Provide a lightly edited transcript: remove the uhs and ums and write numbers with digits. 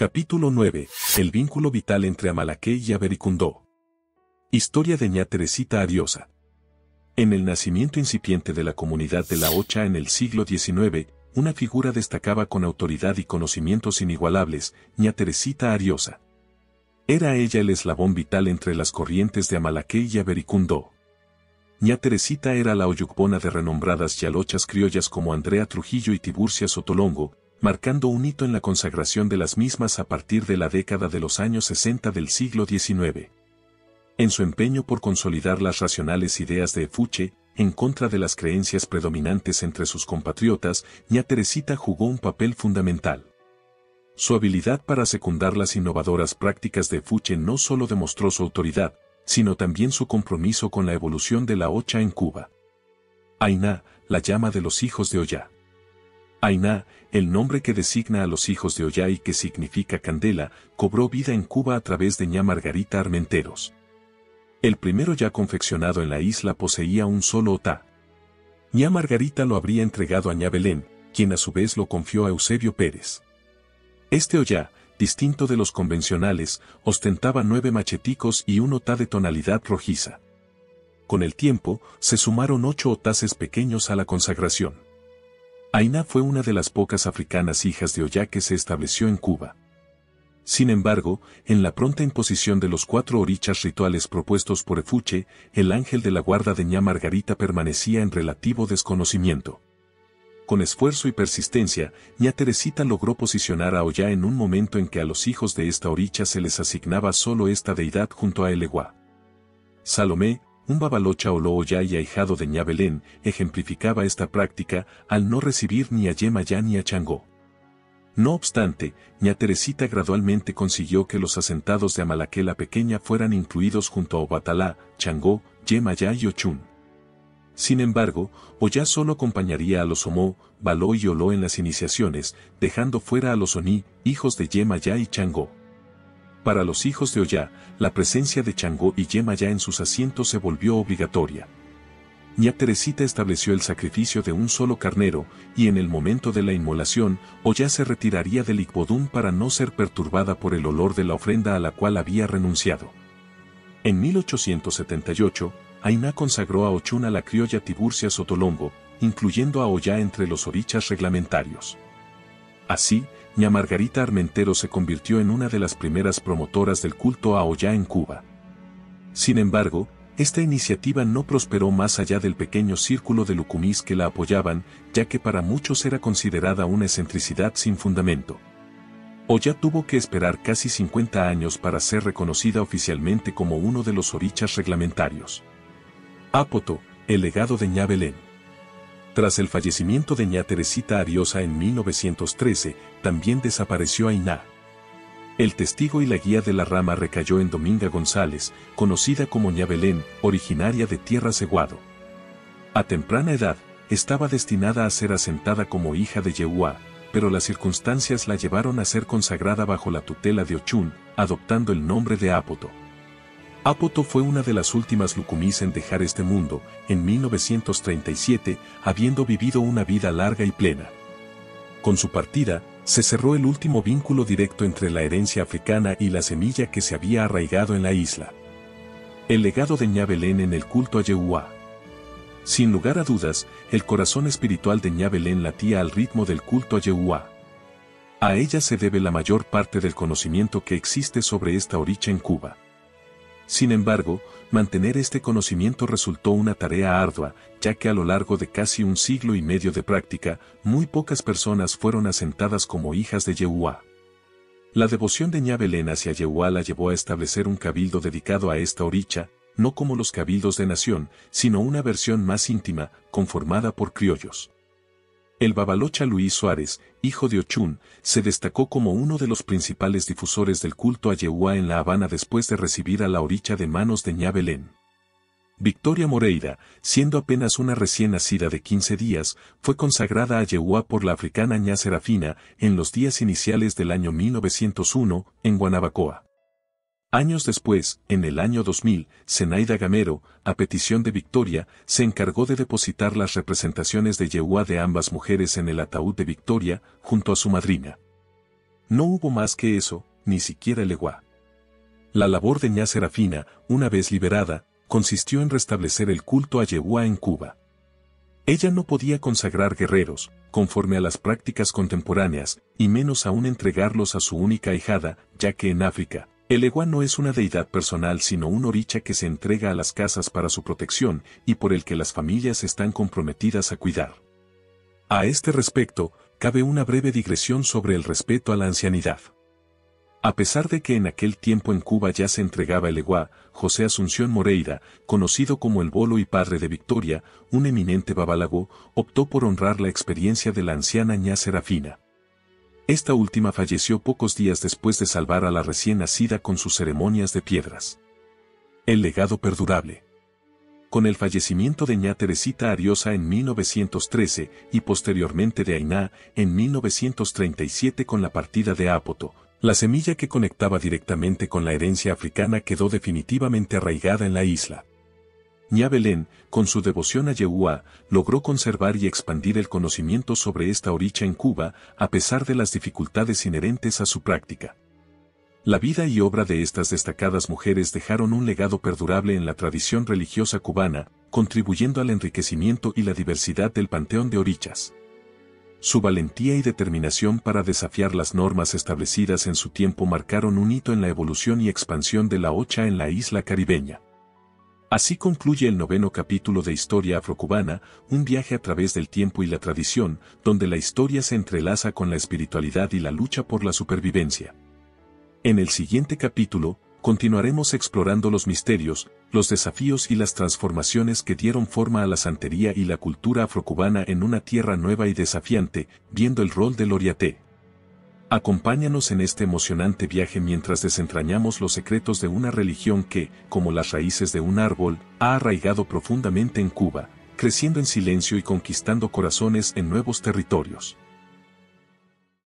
Capítulo 9. El vínculo vital entre Amalaqué y Avericundó. Historia de ña Teresita Ariosa. En el nacimiento incipiente de la comunidad de La Hocha en el siglo XIX, una figura destacaba con autoridad y conocimientos inigualables, ña Teresita Ariosa. Era ella el eslabón vital entre las corrientes de Amalaqué y Avericundó. Ña Teresita era la oyucbona de renombradas yalochas criollas como Andrea Trujillo y Tiburcia Sotolongo, marcando un hito en la consagración de las mismas a partir de la década de los años 60 del siglo XIX. En su empeño por consolidar las racionales ideas de Efuche, en contra de las creencias predominantes entre sus compatriotas, ña Teresita jugó un papel fundamental. Su habilidad para secundar las innovadoras prácticas de Efuche no solo demostró su autoridad, sino también su compromiso con la evolución de la Hocha en Cuba. Ainá, la llama de los hijos de Ollá. Ainá, el nombre que designa a los hijos de Ollá y que significa candela, cobró vida en Cuba a través de ña Margarita Armenteros. El primero ya confeccionado en la isla poseía un solo otá. ña Margarita lo habría entregado a ña Belén, quien a su vez lo confió a Eusebio Pérez. Este Ollá, distinto de los convencionales, ostentaba 9 macheticos y un otá de tonalidad rojiza. Con el tiempo, se sumaron 8 otaces pequeños a la consagración. Ainá fue una de las pocas africanas hijas de Ollá que se estableció en Cuba. Sin embargo, en la pronta imposición de los 4 orichas rituales propuestos por Efuche, el ángel de la guarda de ña Margarita permanecía en relativo desconocimiento. Con esfuerzo y persistencia, ña Teresita logró posicionar a Ollá en un momento en que a los hijos de esta oricha se les asignaba solo esta deidad junto a Eleguá. Salomé, un babalocha Oló Ollá y ahijado de ña Belén, ejemplificaba esta práctica, al no recibir ni a Yemayá ni a Changó. No obstante, ña Teresita gradualmente consiguió que los asentados de Amalaqué la Pequeña fueran incluidos junto a Obatalá, Changó, Yemayá y Ochún. Sin embargo, Ollá solo acompañaría a los Omó, Baló y Oló en las iniciaciones, dejando fuera a los Oní, hijos de Yemayá y Changó. Para los hijos de Ollá, la presencia de Changó y Yemayá en sus asientos se volvió obligatoria. ña Teresita estableció el sacrificio de un solo carnero, y en el momento de la inmolación, Ollá se retiraría del Icbodún para no ser perturbada por el olor de la ofrenda a la cual había renunciado. En 1878, Ainá consagró a Ochún a la criolla Tiburcia Sotolongo, incluyendo a Ollá entre los orichas reglamentarios. Así, ña Margarita Armenteros se convirtió en una de las primeras promotoras del culto a Ollá en Cuba. Sin embargo, esta iniciativa no prosperó más allá del pequeño círculo de lucumís que la apoyaban, ya que para muchos era considerada una excentricidad sin fundamento. Ollá tuvo que esperar casi 50 años para ser reconocida oficialmente como uno de los orichas reglamentarios. Ápoto, el legado de ña Belén. Tras el fallecimiento de ña Teresita Ariosa en 1913, también desapareció Ainá. El testigo y la guía de la rama recayó en Dominga González, conocida como ña Belén, originaria de Tierra Ceguado. A temprana edad, estaba destinada a ser asentada como hija de Yehuá, pero las circunstancias la llevaron a ser consagrada bajo la tutela de Ochún, adoptando el nombre de Ápoto. Ápoto fue una de las últimas lucumís en dejar este mundo, en 1937, habiendo vivido una vida larga y plena. Con su partida, se cerró el último vínculo directo entre la herencia africana y la semilla que se había arraigado en la isla. El legado de ña Belén en el culto a Yehuá. Sin lugar a dudas, el corazón espiritual de ña Belén latía al ritmo del culto a Yehuá. A ella se debe la mayor parte del conocimiento que existe sobre esta oricha en Cuba. Sin embargo, mantener este conocimiento resultó una tarea ardua, ya que a lo largo de casi un siglo y medio de práctica, muy pocas personas fueron asentadas como hijas de Yehuá. La devoción de ña Belén hacia Yehuá la llevó a establecer un cabildo dedicado a esta oricha, no como los cabildos de nación, sino una versión más íntima, conformada por criollos. El babalocha Luis Suárez, hijo de Ochún, se destacó como uno de los principales difusores del culto a Yehuá en La Habana después de recibir a la oricha de manos de ña Belén. Victoria Moreira, siendo apenas una recién nacida de 15 días, fue consagrada a Yehuá por la africana ña Serafina en los días iniciales del año 1901, en Guanabacoa. Años después, en el año 2000, Zenaida Gamero, a petición de Victoria, se encargó de depositar las representaciones de Yehuá de ambas mujeres en el ataúd de Victoria, junto a su madrina. No hubo más que eso, ni siquiera legua. La labor de ña Serafina, una vez liberada, consistió en restablecer el culto a Yehuá en Cuba. Ella no podía consagrar guerreros, conforme a las prácticas contemporáneas, y menos aún entregarlos a su única ahijada, ya que en África, el Eguá no es una deidad personal sino un oricha que se entrega a las casas para su protección y por el que las familias están comprometidas a cuidar. A este respecto, cabe una breve digresión sobre el respeto a la ancianidad. A pesar de que en aquel tiempo en Cuba ya se entregaba el Eguá, José Asunción Moreira, conocido como el Bolo y padre de Victoria, un eminente babalago, optó por honrar la experiencia de la anciana ña Serafina. Esta última falleció pocos días después de salvar a la recién nacida con sus ceremonias de piedras. El legado perdurable. Con el fallecimiento de ña Teresita Ariosa en 1913 y posteriormente de Ainá en 1937 con la partida de Apoto, la semilla que conectaba directamente con la herencia africana quedó definitivamente arraigada en la isla. ña Belén, con su devoción a Yehuá, logró conservar y expandir el conocimiento sobre esta oricha en Cuba, a pesar de las dificultades inherentes a su práctica. La vida y obra de estas destacadas mujeres dejaron un legado perdurable en la tradición religiosa cubana, contribuyendo al enriquecimiento y la diversidad del panteón de orichas. Su valentía y determinación para desafiar las normas establecidas en su tiempo marcaron un hito en la evolución y expansión de la Ocha en la isla caribeña. Así concluye el 9º capítulo de Historia Afrocubana, un viaje a través del tiempo y la tradición, donde la historia se entrelaza con la espiritualidad y la lucha por la supervivencia. En el siguiente capítulo, continuaremos explorando los misterios, los desafíos y las transformaciones que dieron forma a la santería y la cultura afrocubana en una tierra nueva y desafiante, viendo el rol del Oriaté. Acompáñanos en este emocionante viaje mientras desentrañamos los secretos de una religión que, como las raíces de un árbol, ha arraigado profundamente en Cuba, creciendo en silencio y conquistando corazones en nuevos territorios.